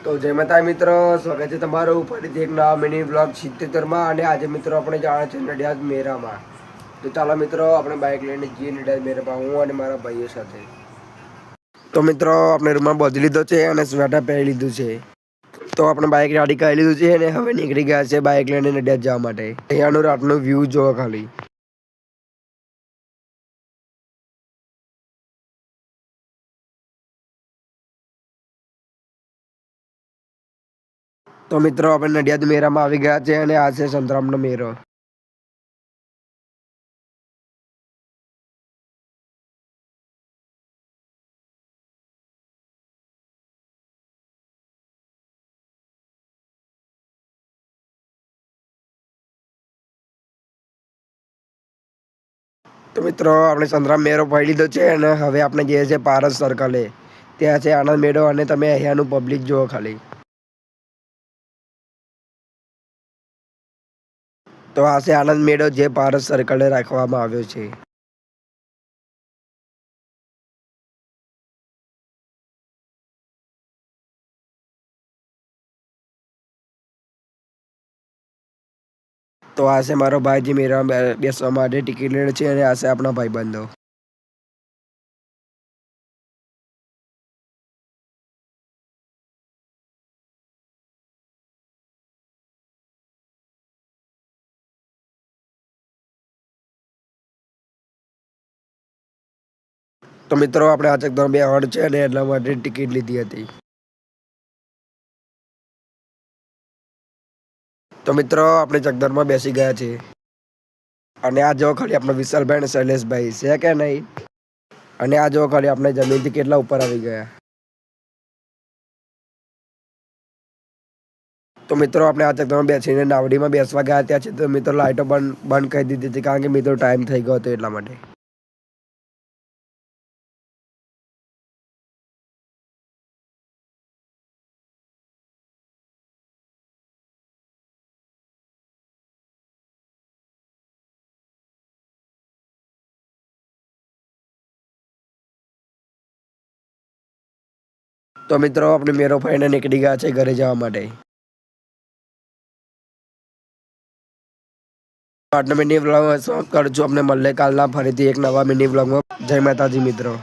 તો જય માતા મિત્રો, સ્વાગત છે તમારું ફરીથી એક નવા મિની બ્લોગ 77માં. અને આજે મિત્રો આપણે જવાના છે નડિયાદ મેરામાં. તો ચાલો મિત્રો આપણે બાઇક લઈને જઈએ નડિયાદ મેરામાં, હું અને મારા ભાઈઓ સાથે. તો મિત્રો આપણે રૂમમાં બાંધી લીધો છે અને સ્વેટર પહેરી લીધું છે. તો આપણે બાઇક રેડી કરી લીધું છે અને હવે નીકળી ગયા છે બાઇક લઈને નડિયાદ જવા માટે. અહીંયાનું રાતનું વ્યૂ જોવો ખાલી. તો મિત્રો આપણે નડિયાદ મેરામાં આવી ગયા છે અને આ છે સંતરામનો મેરો. તો મિત્રો આપણે સંતરામ મેળો પડી લીધો છે અને હવે આપણે જઈએ છીએ પારસ સર્કલે. ત્યાં છે આનંદ મેળો અને તમે અહીંયાનું પબ્લિક જુઓ ખાલી. તો આ છે આનંદ મેળો જે પારસ સર્કલે રાખવામાં આવ્યો છે. તો આ છે મારો ભાઈ જે મેળામાં બેસવા માટે ટિકિટ લે છે અને આ છે આપણા ભાઈબંધો. તો મિત્રો આપણે આ ચકદોર બે હળ છે અને એટલા માટે ટિકિટ લીધી હતી. તો મિત્રો આપણે ચકદોરમાં બેસી ગયા છીએ અને આ જો ખાલી આપણે વિશાલભાઈ અને શૈલેષભાઈ છે કે નહીં. અને આ જો ખાલી આપણે જમીનથી કેટલા ઉપર આવી ગયા. તો મિત્રો આપણે આ ચકદોરમાં બેસીને નાવડીમાં બેસવા ગયા ત્યાં છે. તો મિત્રો લાઇટો બંધ કરી દીધી હતી કારણ કે મિત્રો ટાઈમ થઈ ગયો હતો એટલા માટે. તો મિત્રો આપણે મેરો ફાઈને નીકળી ગયા છે ઘરે જવા માટે. આજનો મિની વ્લોગ સમાપ્ત કરું છું. આપણે મળીએ કાલના ફરીથી એક નવા મિની વ્લોગમાં. જય માતાજી મિત્રો.